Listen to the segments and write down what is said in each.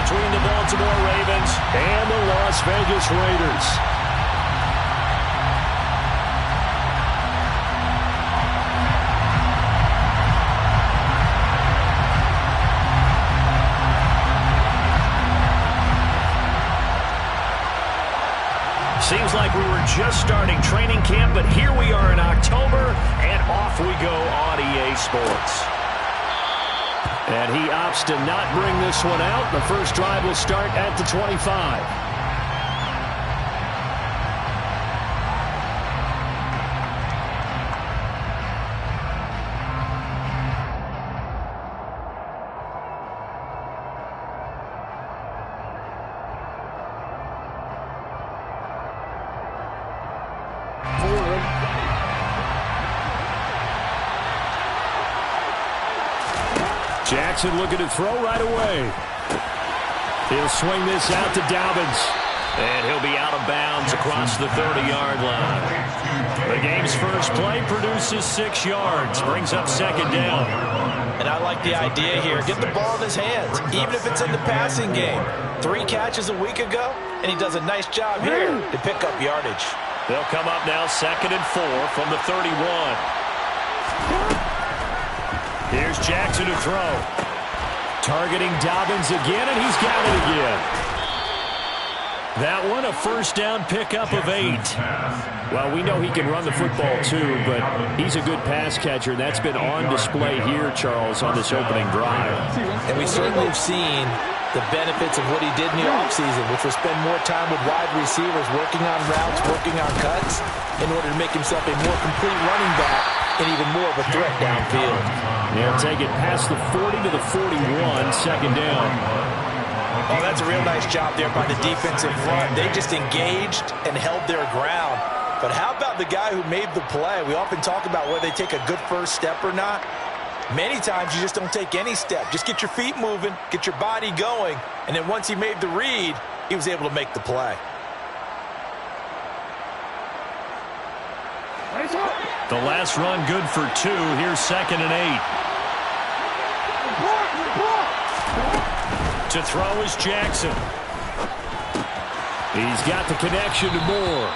between the Baltimore Ravens and the Las Vegas Raiders. Seems like we were just starting training camp, but here we are in October, and off we go on EA Sports. And he opts to not bring this one out. The first drive will start at the 25. Jackson looking to throw right away. He'll swing this out to Dobbins. And he'll be out of bounds across the 30-yard line. The game's first play produces 6 yards. Brings up second down. And I like the idea here. Get the ball in his hands, even if it's in the passing game. 3 catches a week ago, and he does a nice job here to pick up yardage. They'll come up now 2nd and 4 from the 31. Here's Jackson to throw. Targeting Dobbins again, and he's got it again. That one, a first down pickup of 8. Well, we know he can run the football too, but he's a good pass catcher, and that's been on display here, Charles, on this opening drive. And we certainly have seen the benefits of what he did in the offseason, which was spend more time with wide receivers, working on routes, working on cuts, in order to make himself a more complete running back and even more of a threat downfield. They'll take it past the 40 to the 41, second down. Oh, that's a real nice job there by the defensive front. They just engaged and held their ground. But how about the guy who made the play? We often talk about whether they take a good first step or not. Many times you just don't take any step. Just get your feet moving, get your body going, and then once he made the read, he was able to make the play. The last run good for 2. Here's 2nd and 8. To throw is Jackson. He's got the connection to Moore.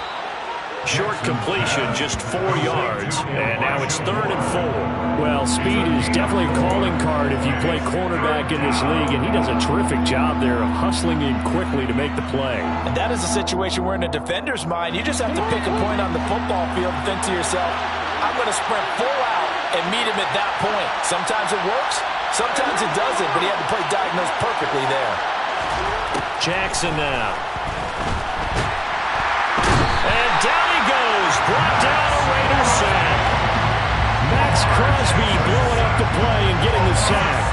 Short completion, just 4 yards, and now it's 3rd and 4. Well, speed is definitely a calling card if you play cornerback in this league, and he does a terrific job there of hustling in quickly to make the play. And that is a situation where in a defender's mind, you just have to pick a point on the football field and think to yourself, I'm going to sprint full out and meet him at that point. Sometimes it works, sometimes it doesn't, but he had the play diagnosed perfectly there. Jackson now. And down he goes, brought down a Raiders sack. Max Crosby blowing up the play and getting the sack.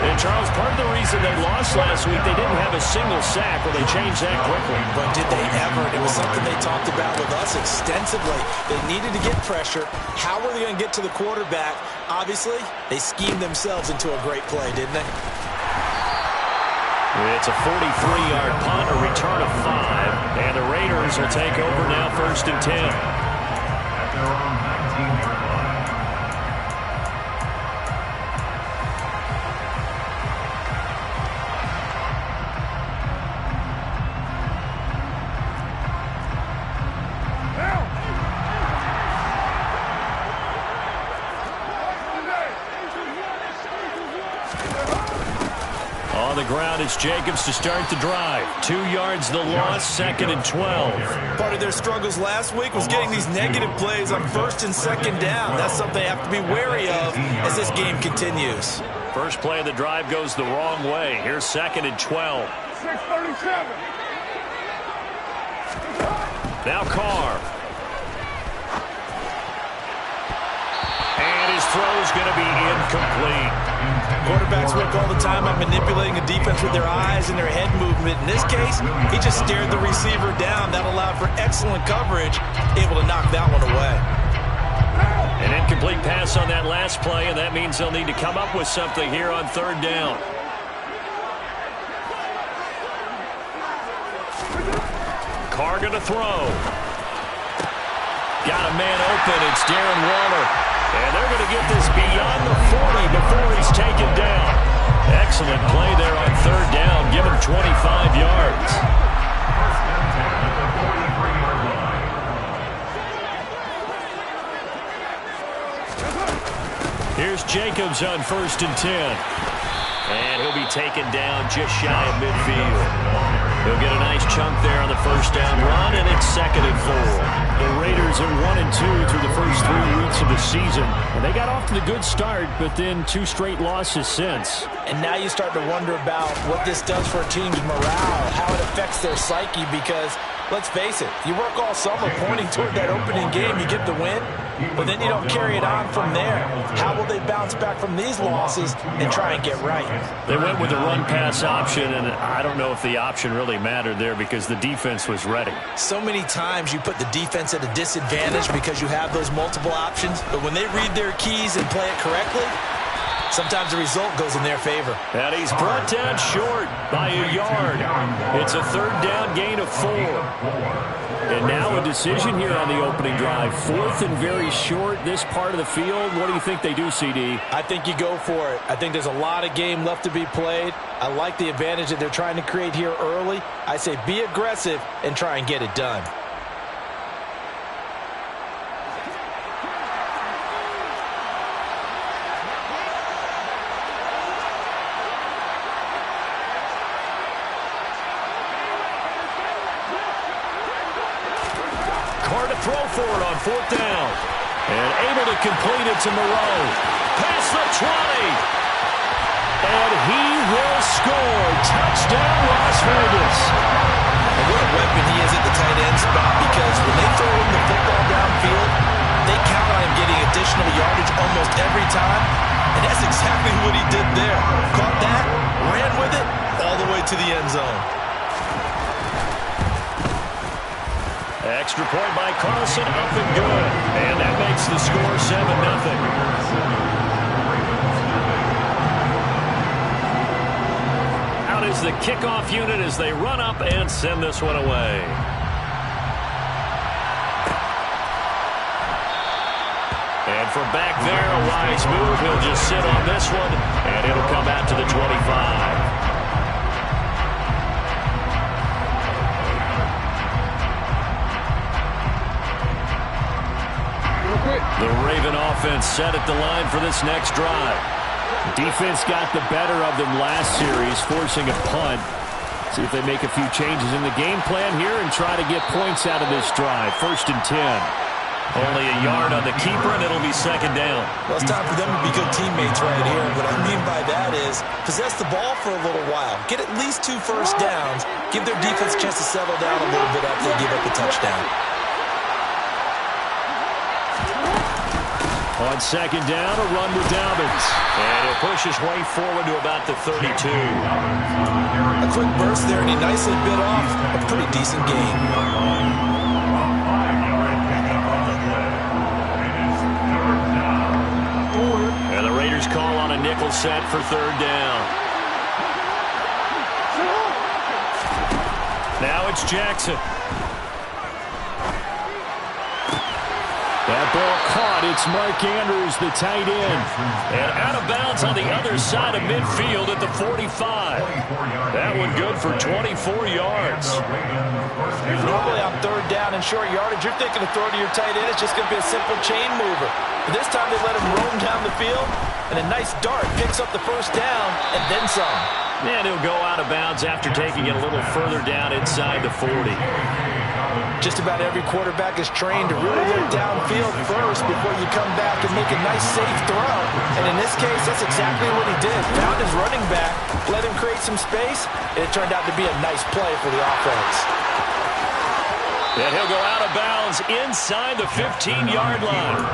And Charles, part of the reason they lost last week, they didn't have a single sack. Well, they changed that quickly. But did they ever? It was something they talked about with us extensively. They needed to get pressure. How were they going to get to the quarterback? Obviously, they schemed themselves into a great play, didn't they? It's a 43-yard punt, a return of 5, and the Raiders will take over now 1st and 10. On the ground, it's Jacobs to start the drive. 2 yards the loss, 2nd and 12. Part of their struggles last week was getting these negative plays on 1st and 2nd down. That's something they have to be wary of as this game continues. First play of the drive goes the wrong way. Here's 2nd and 12. 6:37. Now Carr. And his throw's going to be incomplete. Quarterbacks work all the time on manipulating a defense with their eyes and their head movement. In this case, he just stared the receiver down. That allowed for excellent coverage, able to knock that one away. An incomplete pass on that last play, and that means they'll need to come up with something here on 3rd down. Carr going to throw. Got a man open. It's Darren Waller. And they're going to get this beyond the 40 before he's taken down. Excellent play there on 3rd down. Give him 25 yards. Here's Jacobs on 1st and 10. And he'll be taken down just shy of midfield. He'll get a nice chunk there on the first down run, and it's 2nd and 4. The Raiders are 1-2 through the first 3 weeks of the season. And they got off to the good start, but then 2 straight losses since. And now you start to wonder about what this does for a team's morale, how it affects their psyche, because let's face it, you work all summer pointing toward that opening game, you get the win, but then you don't carry it on from there. How will they bounce back from these losses and try and get right? They went with the run-pass option, and I don't know if the option really mattered there because the defense was ready. So many times you put the defense at a disadvantage because you have those multiple options, but when they read their keys and play it correctly, sometimes the result goes in their favor. And he's brought down short by a yard. It's a 3rd down gain of 4. And now a decision here on the opening drive. 4th and very short, this part of the field. What do you think they do, CD? I think you go for it. I think there's a lot of game left to be played. I like the advantage that they're trying to create here early. I say be aggressive and try and get it done. Throw for it on 4th down. And able to complete it to Moreau. Past the 20. And he will score. Touchdown, Las Vegas. And what a weapon he is at the tight end spot, because when they throw him the football downfield, they count on him getting additional yardage almost every time. And that's exactly what he did there. Caught that, ran with it, all the way to the end zone. Extra point by Carlson, up and good. And that makes the score 7-0. Out is the kickoff unit as they run up and send this one away. And from back there, a wise move. He'll just sit on this one, and it'll come out to the 25. The Raven offense set at the line for this next drive. Defense got the better of them last series, forcing a punt. See if they make a few changes in the game plan here and try to get points out of this drive. 1st and 10. Only a yard on the keeper, and it'll be 2nd down. Well, it's time for them to be good teammates right here. What I mean by that is possess the ball for a little while. Get at least 2 first downs. Give their defense a chance to settle down a little bit after they give up a touchdown. On 2nd down, a run with Dobbins. And he'll push his way forward to about the 32. A quick burst there, and he nicely bit off a pretty decent game. And the Raiders call on a nickel set for 3rd down. Now it's Jackson. That ball caught. It's Mark Andrews, the tight end. And out of bounds on the other side of midfield at the 45. That one good for 24 yards. Normally on 3rd down and short yardage, you're thinking to throw to your tight end. It's just going to be a simple chain mover. But this time they let him roam down the field, and a nice dart picks up the 1st down and then some. And he'll go out of bounds after taking it a little further down inside the 40. Just about every quarterback is trained to really look downfield first before you come back and make a nice, safe throw. And in this case, that's exactly what he did. Found his running back, let him create some space, and it turned out to be a nice play for the offense. And he'll go out of bounds inside the 15-yard line.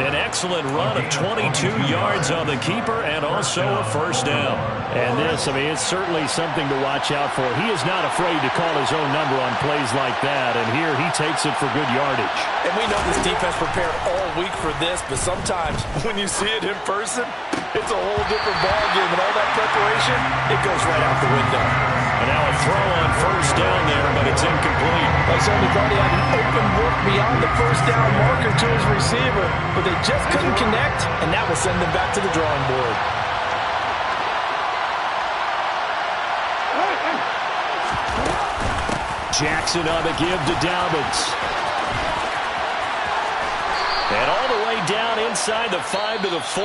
An excellent run of 22 yards on the keeper and also a 1st down. And this, I mean, it's certainly something to watch out for. He is not afraid to call his own number on plays like that, and here he takes it for good yardage. And we know this defense prepared all week for this, but sometimes when you see it in person, it's a whole different ballgame, and all that preparation, it goes right out the window. And now a throw on 1st down there, but it's incomplete. They certainly thought he had an open look beyond the 1st down marker to his receiver, but they just couldn't connect, and that will send them back to the drawing board. Jackson on the give to Dobbins. And all the way down inside the 5 to the 4.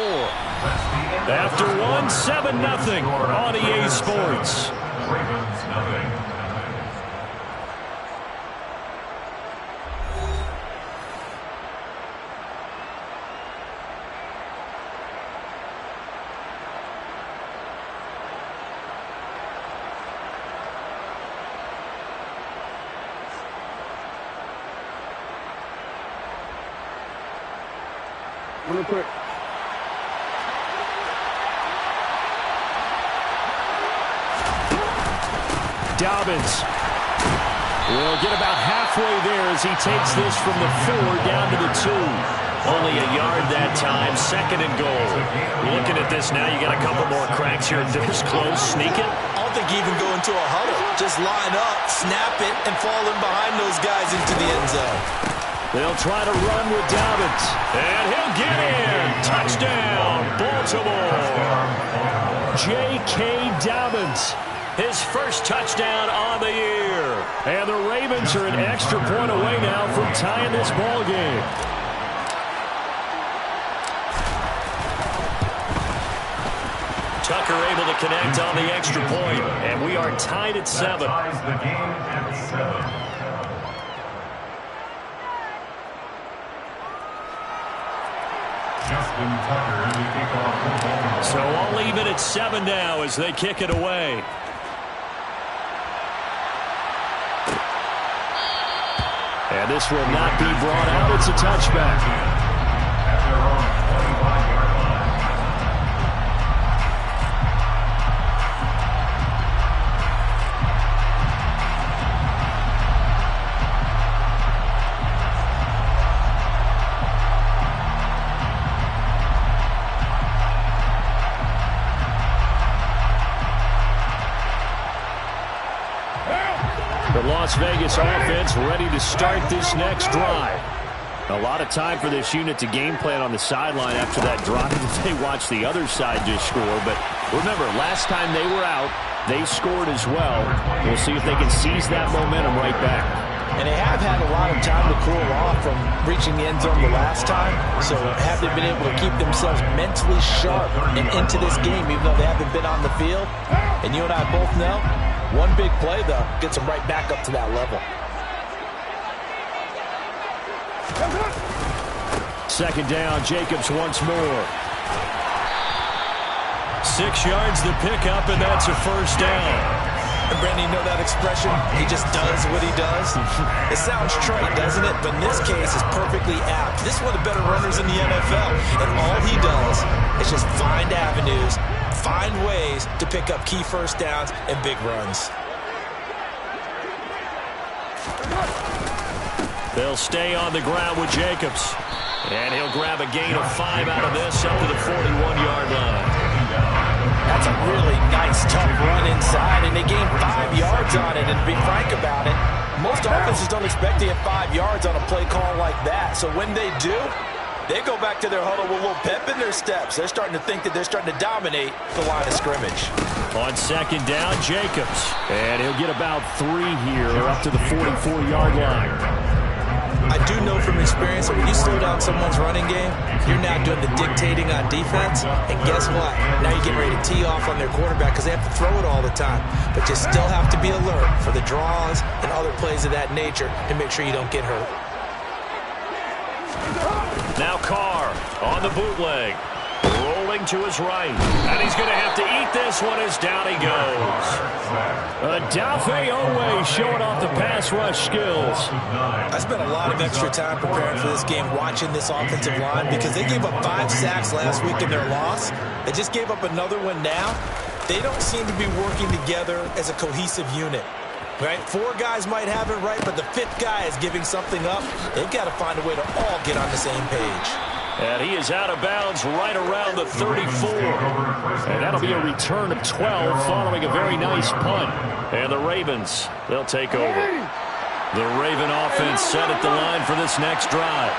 After one, 7-0 on EA Sports. Real quick. Dobbins will get about halfway there as he takes this from the 4 down to the 2. Only a yard that time, 2nd and goal. Looking at this now, you got a couple more cracks here. This close, sneak it. I don't think you even go into a huddle. Just line up, snap it, and fall in behind those guys into the end zone. They'll try to run with Dobbins. And he'll get in. Touchdown, Baltimore. J.K. Dobbins. His first touchdown on the year. And the Ravens are an extra point away now from tying this ball game. Tucker able to connect on the extra point. And we are tied at 7. So all even at 7 now as they kick it away. And this will not be brought out. It's a touchback. The Las Vegas offense ready to start this next drive. A lot of time for this unit to game plan on the sideline after that drive that they watched the other side just score. But remember, last time they were out, they scored as well. We'll see if they can seize that momentum right back. And they have had a lot of time to cool off from reaching the end zone the last time. So have they been able to keep themselves mentally sharp and into this game, even though they haven't been on the field? And you and I both know, one big play, though, gets them right back up to that level. 2nd down, Jacobs once more. 6 yards the pickup, and that's a first down. And Brandon, you know that expression? He just does what he does. It sounds trite, doesn't it? But in this case, it's perfectly apt. This is one of the better runners in the NFL. And all he does is just find avenues, find ways to pick up key first downs and big runs. They'll stay on the ground with Jacobs. And he'll grab a gain of 5 out of this up to the 41-yard line. That's a really nice, tough run inside, and they gained 5 yards on it. And to be frank about it, most offenses don't expect to get 5 yards on a play call like that. So when they do, they go back to their huddle with a little pep in their steps. They're starting to think that they're starting to dominate the line of scrimmage. On 2nd down, Jacobs. And he'll get about 3 here, up to the 44-yard line. I do know from experience that when you slow down someone's running game, you're now doing the dictating on defense. And guess what? Now you're getting ready to tee off on their quarterback because they have to throw it all the time. But you still have to be alert for the draws and other plays of that nature to make sure you don't get hurt. Now Carr on the bootleg. Rolling to his right. And he's going to have to eat this one as down he goes. Odafe Oweh showing off the pass rush skills. I spent a lot of extra time preparing for this game watching this offensive line because they gave up 5 sacks last week in their loss. They just gave up another one now. They don't seem to be working together as a cohesive unit. Right? 4 guys might have it right, but the 5th guy is giving something up. They've got to find a way to all get on the same page. And he is out of bounds right around the 34. And that'll be a return of 12 following a very nice punt. And the Ravens, they'll take over. The Raven offense set at the line for this next drive.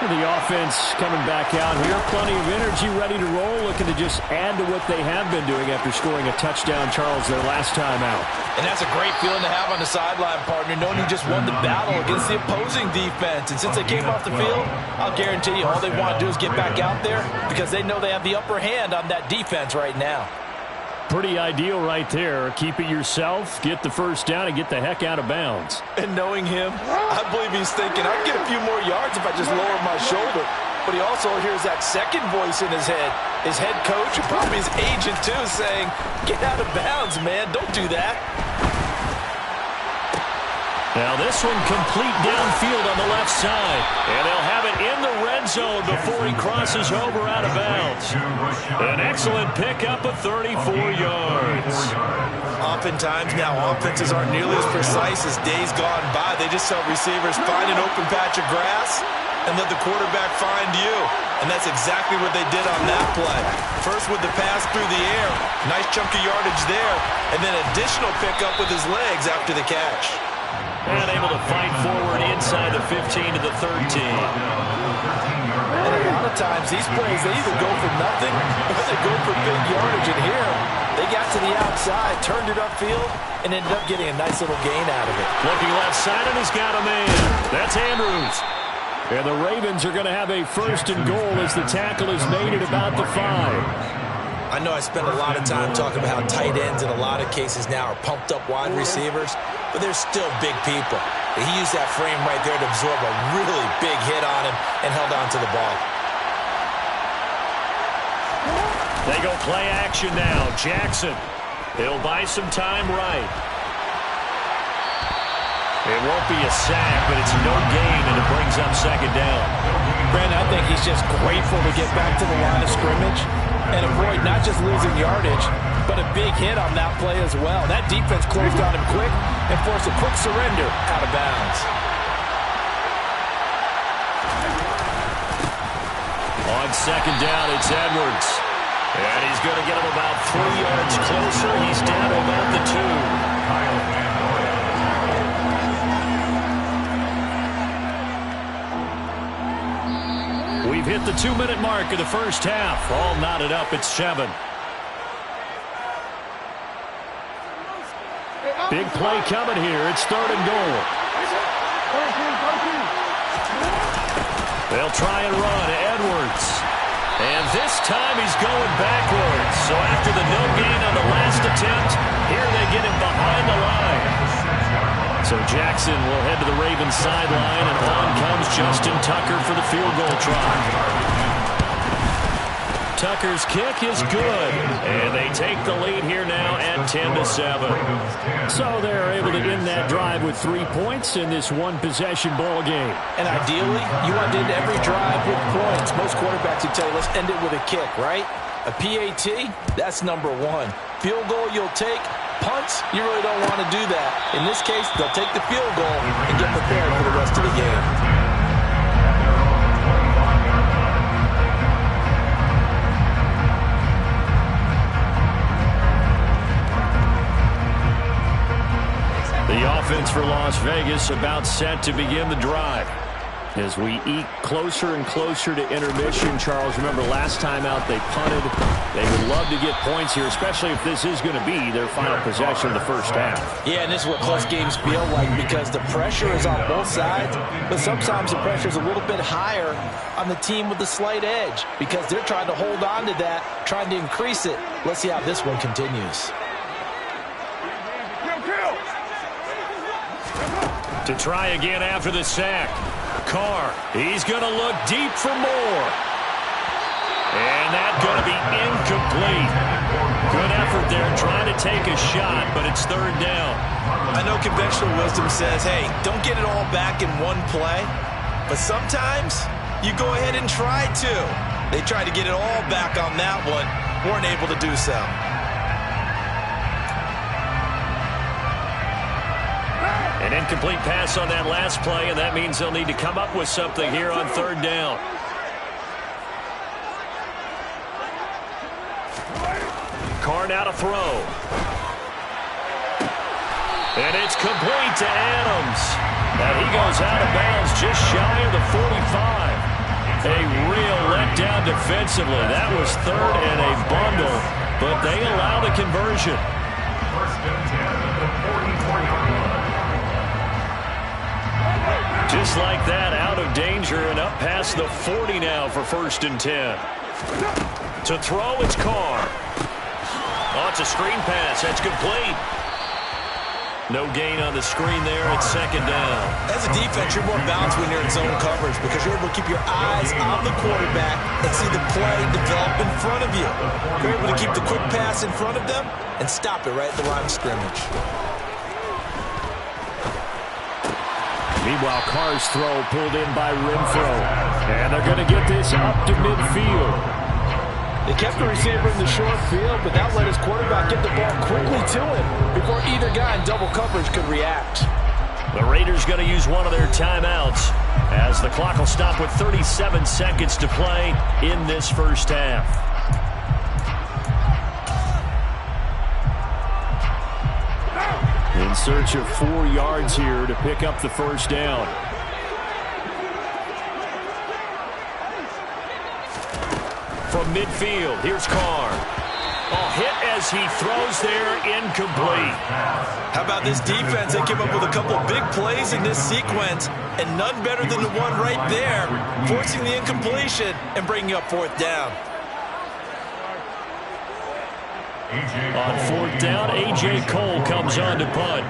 And the offense coming back out here. Plenty of energy, ready to roll, looking to just add to what they have been doing after scoring a touchdown, Charles, their last time out. And that's a great feeling to have on the sideline, partner, knowing you just won the battle against the opposing defense. And since they came off the field, I'll guarantee you all they want to do is get back out there because they know they have the upper hand on that defense right now. Pretty ideal right there. Keep it yourself, get the first down, and get the heck out of bounds. And knowing him, I believe he's thinking, I'd get a few more yards if I just lower my shoulder. But he also hears that second voice in his head. His head coach and probably his agent, too, saying, get out of bounds, man. Don't do that. Now this one complete downfield on the left side. And they'll have it in the red zone before he crosses over out of bounds. An excellent pickup of 34 yards. Oftentimes now offenses aren't nearly as precise as days gone by. They just tell receivers, find an open patch of grass and let the quarterback find you. And that's exactly what they did on that play. First with the pass through the air. Nice chunk of yardage there. And then additional pickup with his legs after the catch. And able to fight forward inside the 15 to the 13. And a lot of times these plays, they either go for nothing or they go for big yardage. And here, they got to the outside, turned it upfield, and ended up getting a nice little gain out of it. Looking left side, and he's got a man. That's Andrews. And the Ravens are going to have a first and goal as the tackle is made at about the 5. I know I spend a lot of time talking about how tight ends in a lot of cases now are pumped up wide receivers, but they're still big people. He used that frame right there to absorb a really big hit on him and held on to the ball. They go play action now. Jackson. He'll buy some time right. It won't be a sack, but it's no gain, and it brings up second down. Brandon, I think he's just grateful to get back to the line of scrimmage and avoid not just losing yardage, but a big hit on that play as well. That defense closed on him quick and forced a quick surrender out of bounds. On second down, it's Edwards. And he's going to get him about 3 yards closer. He's down to about the 2. We've hit the 2-minute mark of the first half. All knotted up at 7. Big play coming here. It's third and goal. They'll try and run. Edwards. And this time he's going backwards. So after the no gain on the last attempt, here they get him behind the line. So Jackson will head to the Ravens sideline, and on comes Justin Tucker for the field goal try. Tucker's kick is good, and they take the lead here now at 10-7. So they're able to end that drive with 3 points in this one-possession ball game. And ideally, you want to end every drive with points. Most quarterbacks would tell you, let's end it with a kick, right? A PAT, that's number 1. Field goal you'll take. Punts, you really don't want to do that. In this case, they'll take the field goal and get prepared for the rest of the game. The offense for Las Vegas about set to begin the drive. As we eke closer and closer to intermission, Charles, remember last time out they punted. They would love to get points here, especially if this is going to be their final possession of the first half. Yeah, and this is what close games feel like because the pressure is on both sides, but sometimes the pressure is a little bit higher on the team with the slight edge because they're trying to hold on to that, trying to increase it. Let's see how this one continues. To try again after the sack. Carr, he's going to look deep for more. And that's going to be incomplete. Good effort there trying to take a shot, but it's third down. I know conventional wisdom says, hey, don't get it all back in one play. But sometimes you go ahead and try to. They tried to get it all back on that one. Weren't able to do so. An incomplete pass on that last play, and that means they'll need to come up with something here on third down. Carr now to throw. And it's complete to Adams. And he goes out of bounds just shy of the 45. A real letdown defensively. That was third and a bundle, but they allow the conversion. Just like that, out of danger and up past the 40 now for 1st and 10. To throw, it's Carr. Oh, it's a screen pass. That's complete. No gain on the screen there. It's 2nd down. As a defense, you're more balanced when you're in zone coverage because you're able to keep your eyes on the quarterback and see the play develop in front of you. You're able to keep the quick pass in front of them and stop it right at the line of scrimmage. Meanwhile, Carr's throw pulled in by Renfro. And they're going to get this up to midfield. They kept the receiver in the short field, but that let his quarterback get the ball quickly to him before either guy in double coverage could react. The Raiders going to use one of their timeouts as the clock will stop with 37 seconds to play in this first half. In search of 4 yards here to pick up the first down. From midfield, here's Carr. Oh, hit as he throws there, incomplete. How about this defense? They came up with a couple of big plays in this sequence, and none better than the one right there, forcing the incompletion and bringing up 4th down. On 4th down, A.J. Cole comes on to punt.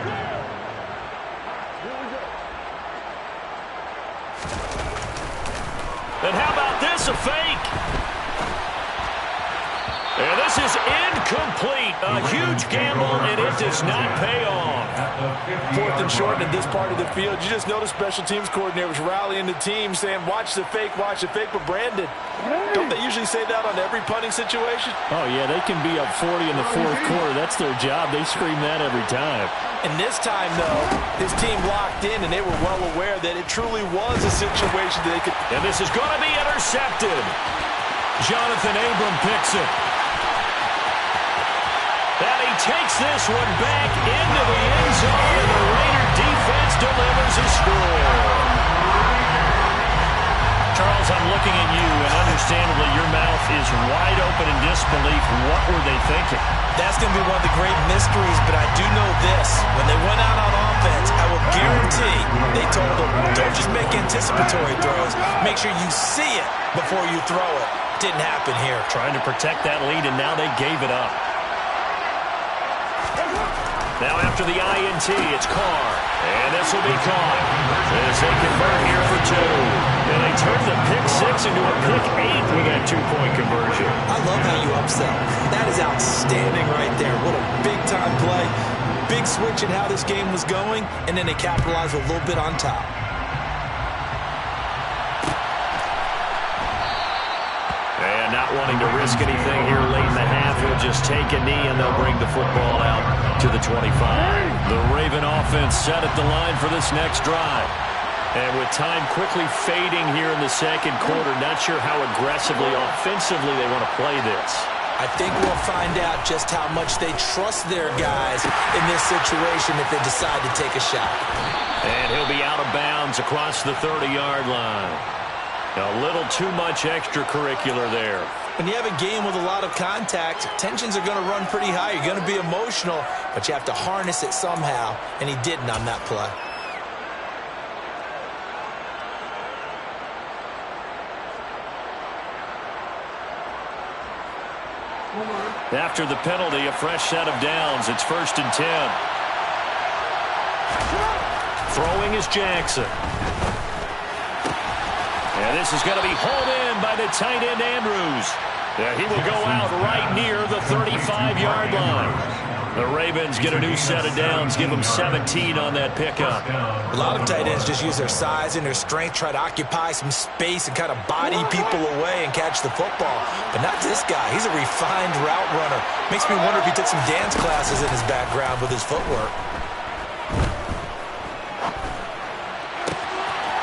And how about this, a fake? And this is incomplete. A huge gamble, and it does not pay off. 4th and short in this part of the field. You just notice special teams coordinators rallying the team saying, watch the fake, watch the fake. But Brandon, don't they usually say that on every punting situation? Oh, yeah, they can be up 40 in the 4th quarter. That's their job. They scream that every time. And this time, though, his team locked in, and they were well aware that it truly was a situation that they could. And this is going to be intercepted. Jonathan Abram picks it. And he takes this one back into the end zone, and the Raider defense delivers a score. Charles, I'm looking at you, and understandably your mouth is wide open in disbelief. What were they thinking? That's going to be one of the great mysteries, but I do know this. When they went out on offense, I will guarantee they told them, don't just make anticipatory throws. Make sure you see it before you throw it. Didn't happen here. Trying to protect that lead, and now they gave it up. Now after the INT, it's Carr. And this will be caught as they convert here for 2. And they turn the pick 6 into a pick 8 with that 2-point conversion. I love how you upsell. That is outstanding right there. What a big-time play. Big switch in how this game was going, and then they capitalized a little bit on top. And not wanting to risk anything here late in the half, he'll just take a knee and they'll bring the football out to the 25. The Raven offense set at the line for this next drive. And with time quickly fading here in the 2nd quarter, not sure how aggressively, offensively they want to play this. I think we'll find out just how much they trust their guys in this situation if they decide to take a shot. And he'll be out of bounds across the 30-yard line. A little too much extracurricular there. When you have a game with a lot of contact, tensions are going to run pretty high. You're going to be emotional, but you have to harness it somehow, and he didn't on that play. After the penalty, a fresh set of downs. It's 1st and 10. Throwing is Jackson. And this is going to be hauled in by the tight end Andrews. Yeah, he will go out right near the 35-yard line. The Ravens get a new set of downs, give them 17 on that pickup. A lot of tight ends just use their size and their strength, try to occupy some space and kind of body people away and catch the football. But not this guy. He's a refined route runner. Makes me wonder if he took some dance classes in his background with his footwork.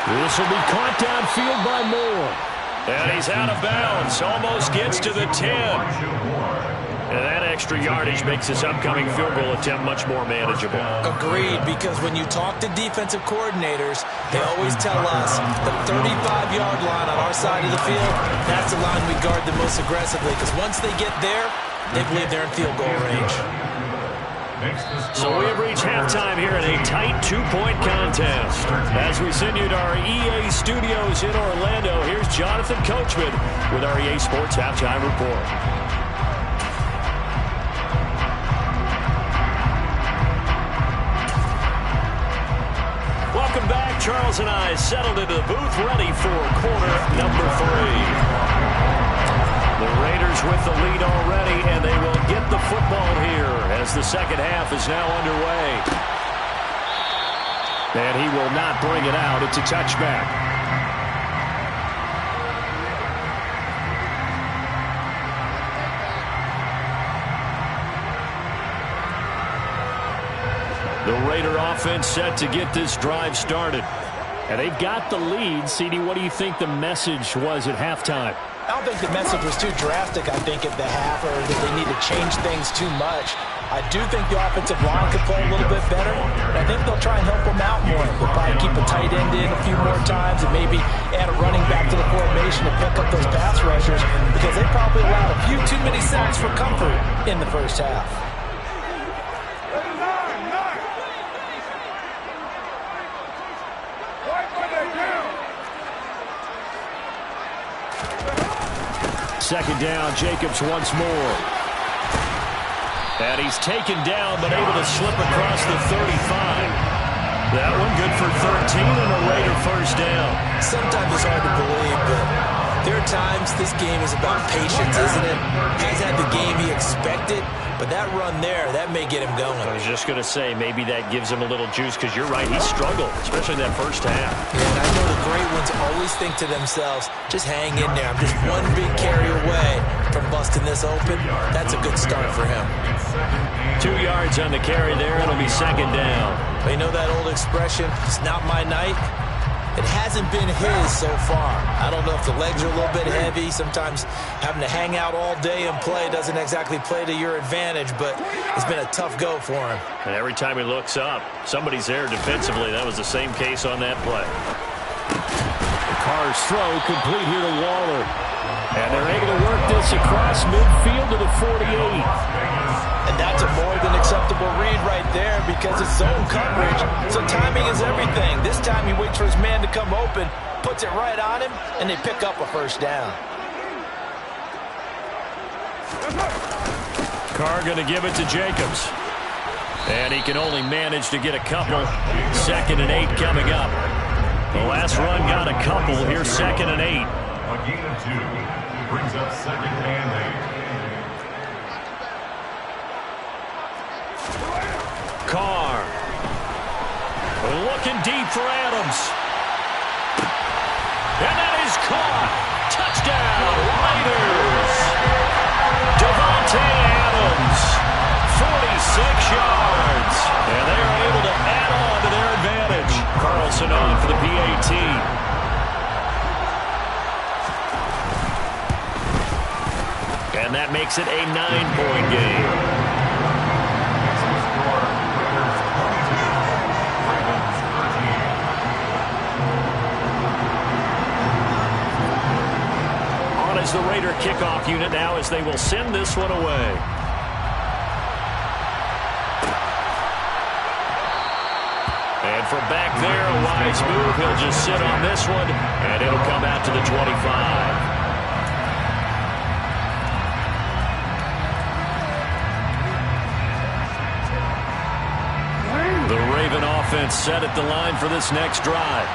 This will be caught downfield by Moore. And he's out of bounds. Almost gets to the 10. And that extra yardage makes this upcoming field goal attempt much more manageable. Agreed, because when you talk to defensive coordinators, they always tell us the 35-yard line on our side of the field, that's the line we guard the most aggressively, because once they get there, they believe they're in field goal range. So we have reached halftime here in a tight two-point contest. As we send you to our EA studios in Orlando, here's Jonathan Coachman with our EA Sports Halftime Report. Welcome back. Charles and I settled into the booth, ready for quarter number 3. The Raiders with the lead already, and they will get the football here as the second half is now underway. And he will not bring it out. It's a touchback. The Raider offense set to get this drive started. And they've got the lead. CD, what do you think the message was at halftime? I don't think the message was too drastic, I think, at the half, or that they need to change things too much. I do think the offensive line could play a little bit better, and I think they'll try and help them out more. They'll probably keep a tight end in a few more times and maybe add a running back to the formation to pick up those pass rushers, because they probably allowed a few too many sacks for comfort in the first half. Second down, Jacobs once more. And he's taken down, but able to slip across the 35. That one good for 13 and a Raider first down. Sometimes it's hard to believe, but there are times this game is about patience, isn't it? He's had the game he expected, but that run there, that may get him going. I was just going to say, maybe that gives him a little juice, because you're right, he struggled, especially in that first half. Yeah, and I know the great ones always think to themselves, just hang in there. I'm just one big carry away from busting this open. That's a good start for him. 2 yards on the carry there. It'll be second down. But you know that old expression, it's not my night? It hasn't been his so far. I don't know if the legs are a little bit heavy. Sometimes having to hang out all day and play doesn't exactly play to your advantage, but it's been a tough go for him. And every time he looks up, somebody's there defensively. That was the same case on that play. Carr's throw complete here to Waller. And they're able to work this across midfield to the 48. And that's a more than acceptable read right there, because it's zone coverage, so timing is everything. This time he waits for his man to come open, puts it right on him, and they pick up a first down. Carr going to give it to Jacobs. And he can only manage to get a couple. 2nd and 8 coming up. The last run got a couple. Here's 2nd and 8. A gain of 2 brings up 2nd and 8. Carr. Looking deep for Adams. And that is caught. Touchdown, Raiders. Devontae Adams, 46 yards. And they are able to add on to their advantage. Carlson on for the PAT. And that makes it a 9-point game. As the Raider kickoff unit now, as they will send this one away. And from back there, a wise move. He'll just sit on this one, and it'll come out to the 25. The Raven offense set at the line for this next drive.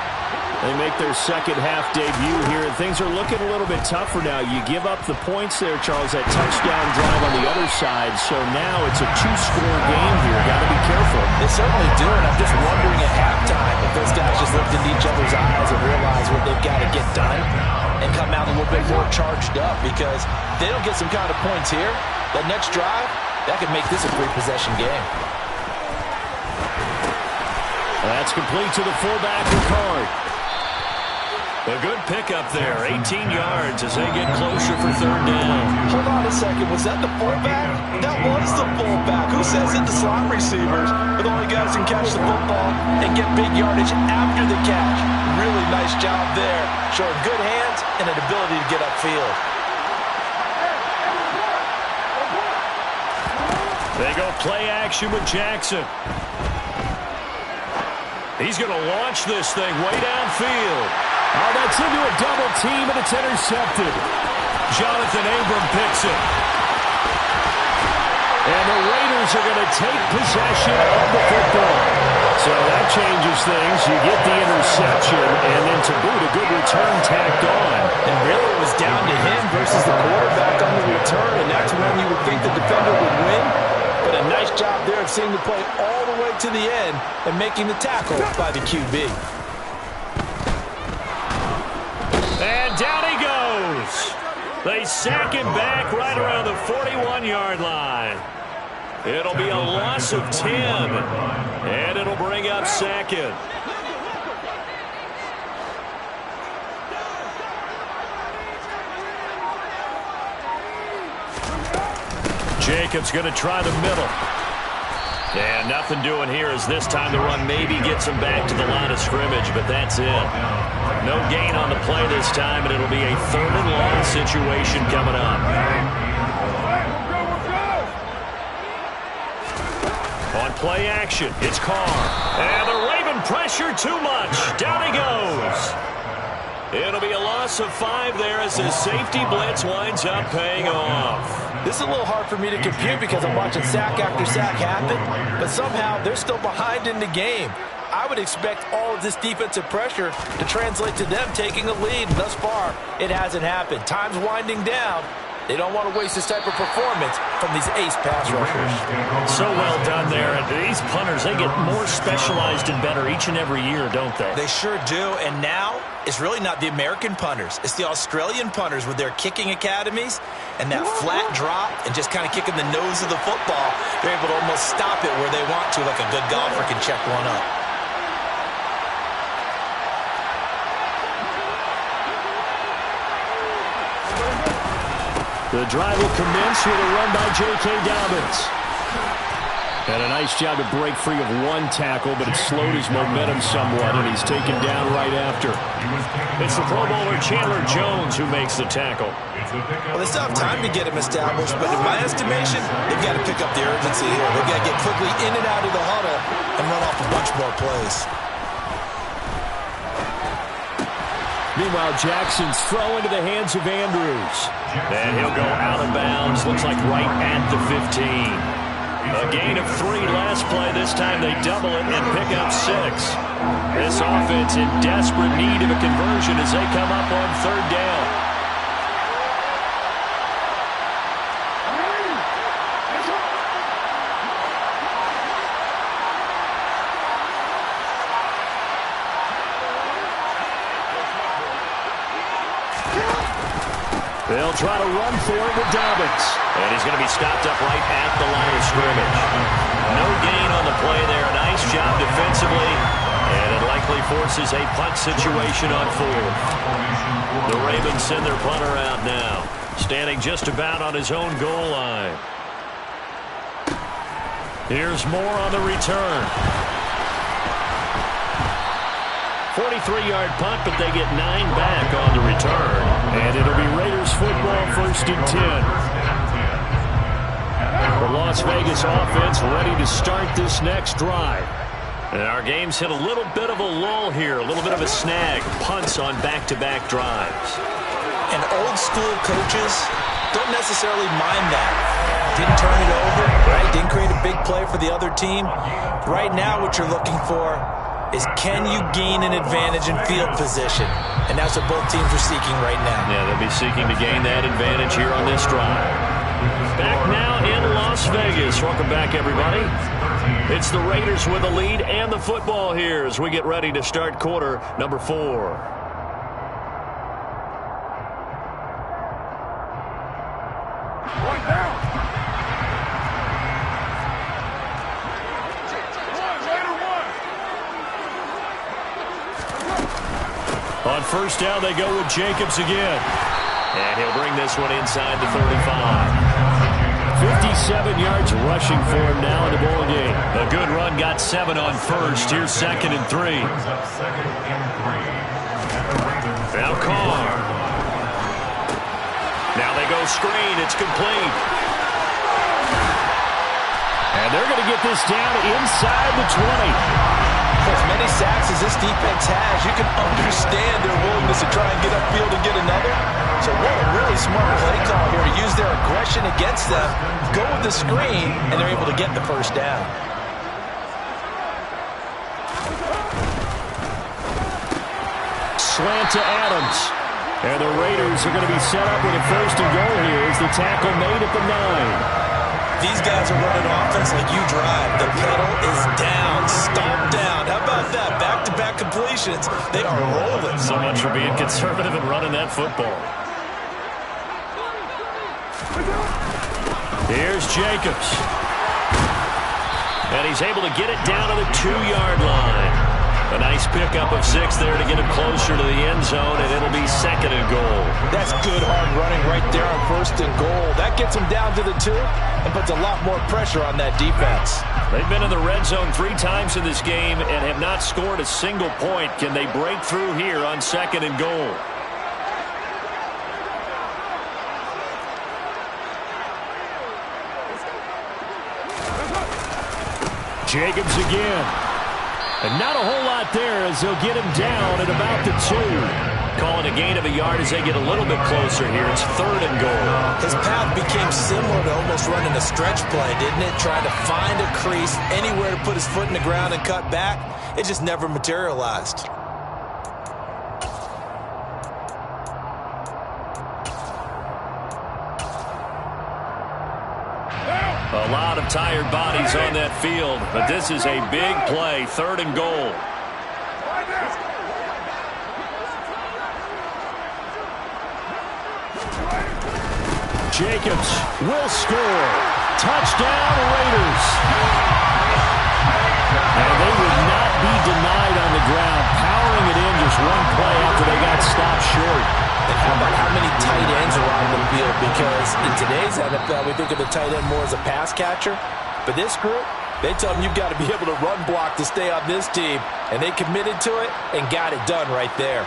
They make their second half debut here, and things are looking a little bit tougher now. You give up the points there, Charles, that touchdown drive on the other side, so now it's a 2-score game here. Got to be careful. They certainly do, and I'm just wondering at halftime if those guys just looked into each other's eyes and realize what they've got to get done and come out a little bit more charged up, because if they don't get some kind of points here, that next drive, that could make this a 3-possession game. That's complete to the fullback, Ricard. A good pickup there, 18 yards as they get closer for 3rd down. Hold on a second, was that the fullback? That was the fullback. Who says it? The slot receivers are the only guys who can catch the football and get big yardage after the catch. Really nice job there. Showing good hands and an ability to get upfield. They go play action with Jackson. He's going to launch this thing way downfield. Oh, that's into a double team, and it's intercepted. Jonathan Abram picks it. And the Raiders are going to take possession of the football. So that changes things. You get the interception, and then to boot, a good return tacked on. And really it was down to him versus the quarterback on the return, and that's when you would think the defender would win. But a nice job there of seeing the play all the way to the end and making the tackle by the QB. And down he goes. They sack him back right around the 41-yard line. It'll be a loss of 10, and it'll bring up second. Jacobs going to try the middle. And nothing doing here as this time the run maybe gets him back to the line of scrimmage, but that's it. No gain on the play this time, and it'll be a 3rd and long situation coming up. On play action, it's Carr. And the Raven pressure too much. Down he goes. It'll be a loss of 5 there as his safety blitz winds up paying off. This is a little hard for me to compute because I'm watching sack after sack happen, but somehow they're still behind in the game. I would expect all of this defensive pressure to translate to them taking a lead. Thus far, it hasn't happened. Time's winding down. They don't want to waste this type of performance from these ace pass rushers. So well done there. And these punters, they get more specialized and better each and every year, don't they? They sure do. And now, it's really not the American punters. It's the Australian punters with their kicking academies and that flat drop and just kind of kicking the nose of the football. They're able to almost stop it where they want to, like a good golfer can check one up. The drive will commence with a run by J.K. Dobbins. And a nice job to break free of one tackle, but it slowed his momentum somewhat, and he's taken down right after. It's the Pro Bowler Chandler Jones who makes the tackle. Well, they still have time to get him established, but in my estimation, they've got to pick up the urgency here. They've got to get quickly in and out of the huddle and run off a bunch more plays. Meanwhile, Jackson's throw into the hands of Andrews. And he'll go out of bounds. Looks like right at the 15. A gain of 3 last play. This time they double it and pick up 6. This offense in desperate need of a conversion as they come up on 3rd down. They'll try to run for it with Dobbins. And he's going to be stopped up right at the line of scrimmage. No gain on the play there. Nice job defensively. And it likely forces a punt situation on 4th. The Ravens send their punter out now. Standing just about on his own goal line. Here's more on the return. 43-yard punt, but they get 9 back on the return. And it'll be Raiders football 1st and 10. The Las Vegas offense ready to start this next drive. And our game's hit a little bit of a lull here, a little bit of a snag. Punts on back-to-back drives. And old-school coaches don't necessarily mind that. Didn't turn it over, right? Didn't create a big play for the other team. Right now what you're looking for is can you gain an advantage in field position? And that's what both teams are seeking right now. Yeah, they'll be seeking to gain that advantage here on this drive. Back now in Las Vegas. Welcome back, everybody. It's the Raiders with the lead and the football here as we get ready to start quarter number 4. On 1st down, they go with Jacobs again. And he'll bring this one inside the 35. 57 yards rushing for him now in the ball game. A good run got 7 on first. Here's 2nd and 3. Now Carr. Now they go screen. It's complete. And they're going to get this down inside the 20. For as many sacks as this defense has, you can understand their willingness to try and get upfield and get another. So what a really smart play call here to use their aggression against them, go with the screen, and they're able to get the first down. Slant to Adams. And the Raiders are going to be set up with a 1st and goal here as the tackle made at the 9. These guys are running offense like you drive. The pedal is down, stomp down. How about that? Back-to-back completions. They are rolling. So much for being conservative and running that football. Here's Jacobs. And he's able to get it down to the 2-yard line. A nice pickup of 6 there to get him closer to the end zone, and it'll be 2nd and goal. That's good hard running right there on 1st and goal. That gets him down to the 2 and puts a lot more pressure on that defense. They've been in the red zone 3 times in this game and have not scored a single point. Can they break through here on 2nd and goal? Jacobs again. And not a whole lot there as they'll get him down at about the 2. Calling a gain of a yard as they get a little bit closer here. It's 3rd and goal. His path became similar to almost running a stretch play, didn't it? Trying to find a crease, anywhere to put his foot in the ground and cut back. It just never materialized. A lot of tired bodies on that field, but this is a big play, 3rd and goal. Jacobs will score. Touchdown, Raiders. And they would not be denied on the ground, powering it in just one play after they got stopped short. And how about how many tight ends are on the field? Because in today's NFL, we think of the tight end more as a pass catcher. But this group, they tell them you've got to be able to run block to stay on this team. And they committed to it and got it done right there.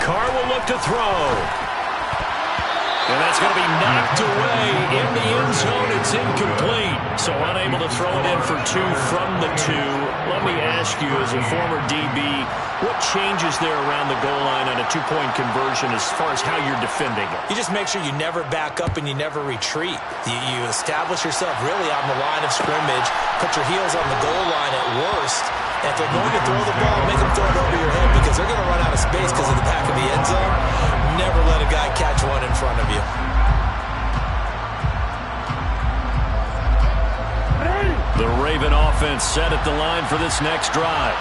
Carr will look to throw. And that's going to be knocked away in the end zone. It's incomplete. So unable to throw it in for 2 from the 2. Let me ask you, as a former DB, what changes there around the goal line on a 2-point conversion as far as how you're defending it? You just make sure you never back up and you never retreat. You establish yourself really on the line of scrimmage, put your heels on the goal line at worst. And if they're going to throw the ball, make them throw it over your head because they're going to run out of space because of the back of the end zone. Never let a guy catch one in front of you. The Raven offense set at the line for this next drive.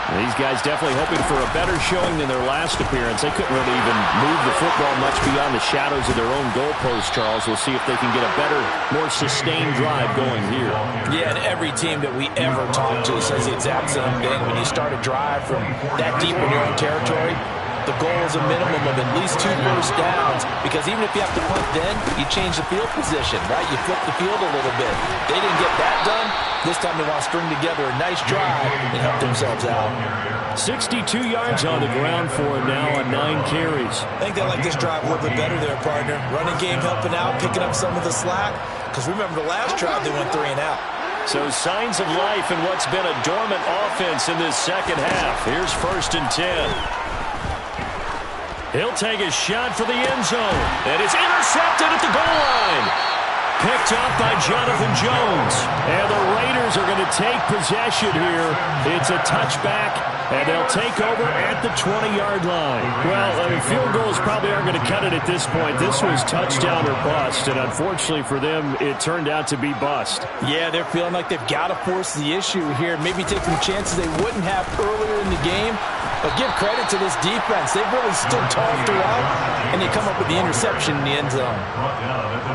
These guys definitely hoping for a better showing than their last appearance. They couldn't really even move the football much beyond the shadows of their own goalpost, Charles. We'll see if they can get a better, more sustained drive going here. Yeah, and every team that we ever talk to says the exact same thing. When you start a drive from that deep in your own territory, the goal is a minimum of at least 2 first downs, because even if you have to punt then, you change the field position, right? You flip the field a little bit. They didn't get that done. This time they want to string together a nice drive and help themselves out. 62 yards on the ground for him now on 9 carries. I think they like this drive a little bit better there, partner. Running game helping out, picking up some of the slack. Because remember the last drive, they went 3 and out. So signs of life in what's been a dormant offense in this second half. Here's 1st and 10. He'll take a shot for the end zone. And it's intercepted at the goal line. Picked up by Jonathan Jones. And the Raiders are going to take possession here. It's a touchback, and they'll take over at the 20-yard line. Well, field goals probably aren't going to cut it at this point. This was touchdown or bust, and unfortunately for them, it turned out to be bust. Yeah, they're feeling like they've got to force the issue here. Maybe take some chances they wouldn't have earlier in the game. But give credit to this defense. They've really stood tall throughout, and they come up with the interception in the end zone.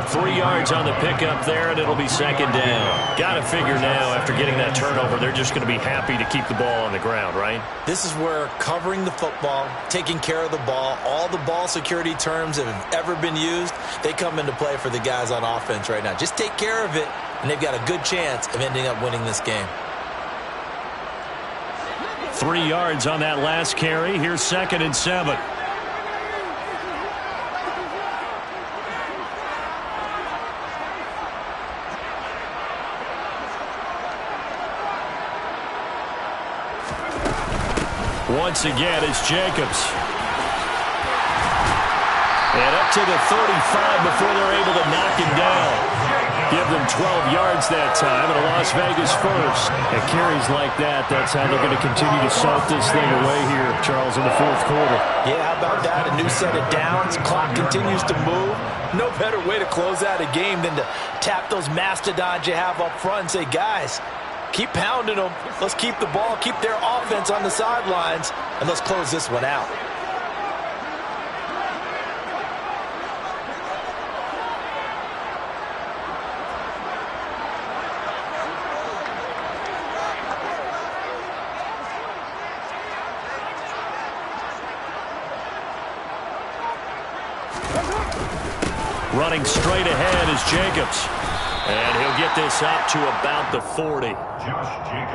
3 yards on the pickup there, and it'll be second down. Got to figure now, after getting that turnover, they're just going to be happy to keep the ball on the ground, right? This is where covering the football, taking care of the ball, all the ball security terms that have ever been used, they come into play for the guys on offense right now. Just take care of it, and they've got a good chance of ending up winning this game. 3 yards on that last carry. Here's 2nd and 7. Once again, it's Jacobs. And up to the 35 before they're able to knock him down. Give them 12 yards that time, and a Las Vegas first. And carries like that, that's how they're going to continue to salt this thing away here, Charles, in the 4th quarter. Yeah, how about that? A new set of downs. Clock continues to move. No better way to close out a game than to tap those mastodons you have up front and say, guys, keep pounding them. Let's keep the ball, keep their offense on the sidelines, and let's close this one out. Running straight ahead is Jacobs. And he'll get this up to about the 40.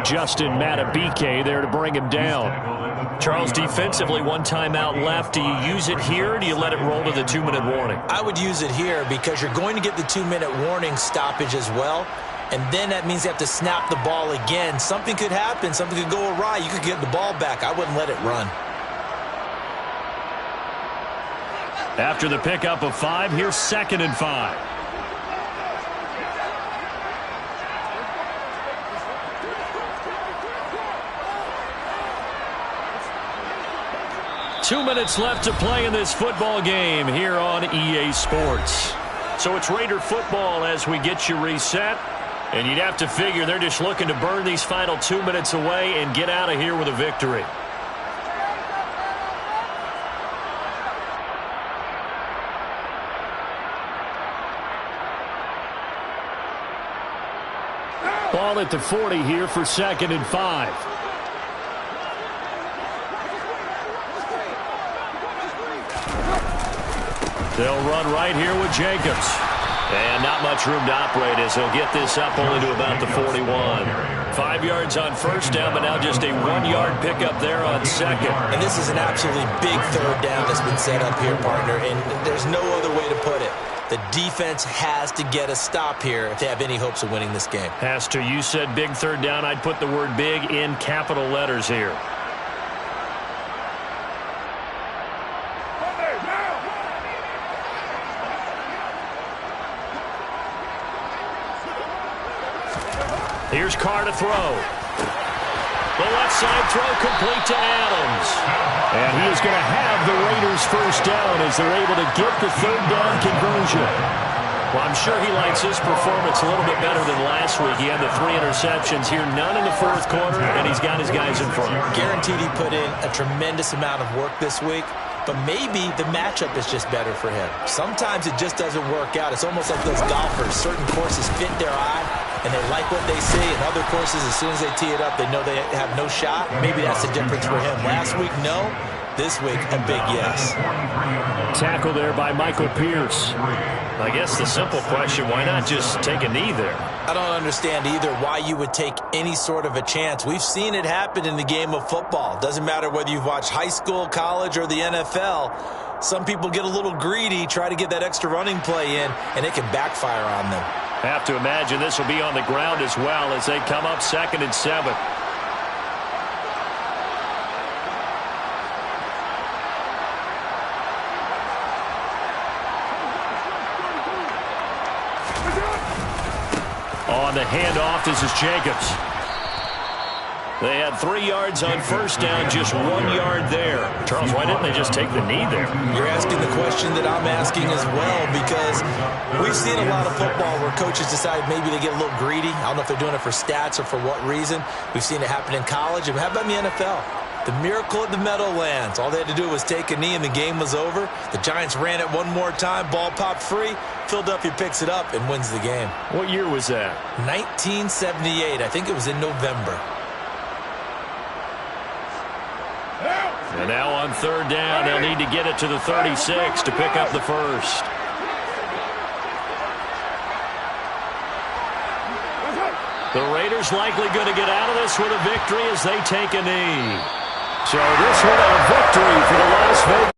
Justin Matabike there to bring him down. Charles, defensively, 1 timeout left. Do you use it here, or do you let it roll to the 2-minute warning? I would use it here because you're going to get the 2-minute warning stoppage as well. And then that means you have to snap the ball again. Something could happen. Something could go awry. You could get the ball back. I wouldn't let it run. After the pickup of 5, here's 2nd and 5. Two minutes left to play in this football game here on EA Sports. So it's Raider football as we get you reset. And you'd have to figure they're just looking to burn these final 2 minutes away and get out of here with a victory. Ball at the 40 here for 2nd and 5. They'll run right here with Jacobs. And not much room to operate as he'll get this up only to about the 41. 5 yards on first down, but now just a 1-yard pickup there on 2nd. And this is an absolutely big 3rd down that's been set up here, partner, and there's no other way to put it. The defense has to get a stop here if they have any hopes of winning this game. Has to. You said big 3rd down. I'd put the word big in capital letters here. Here's Carr to throw. The left side throw complete to Adams. And he is going to have the Raiders first down as they're able to get the 3rd down conversion. Well, I'm sure he likes his performance a little bit better than last week. He had the 3 interceptions here, none in the 4th quarter, and he's got his guys in front. Guaranteed he put in a tremendous amount of work this week, but maybe the matchup is just better for him. Sometimes it just doesn't work out. It's almost like those golfers. Certain courses fit their eye, and they like what they see. And other courses, as soon as they tee it up, they know they have no shot. Maybe that's the difference for him. Last week, no. This week, a big yes. Tackle there by Michael Pierce. I guess the simple question, why not just take a knee there? I don't understand either why you would take any sort of a chance. We've seen it happen in the game of football. Doesn't matter whether you've watched high school, college, or the NFL. Some people get a little greedy, try to get that extra running play in, and it can backfire on them. Have to imagine this will be on the ground as well as they come up 2nd and 7. On the handoff, this is Jacobs. They had 3 yards on first down, just 1 yard there. Charles, why didn't they just take the knee there? You're asking the question that I'm asking as well, because we've seen a lot of football where coaches decide maybe they get a little greedy. I don't know if they're doing it for stats or for what reason. We've seen it happen in college. And how about in the NFL? The miracle at the Meadowlands. All they had to do was take a knee and the game was over. The Giants ran it one more time. Ball popped free. Philadelphia picks it up and wins the game. What year was that? 1978. I think it was in November. And now on third down, they'll need to get it to the 36 to pick up the first. The Raiders likely going to get out of this with a victory as they take a knee. So this one a victory for the Las Vegas.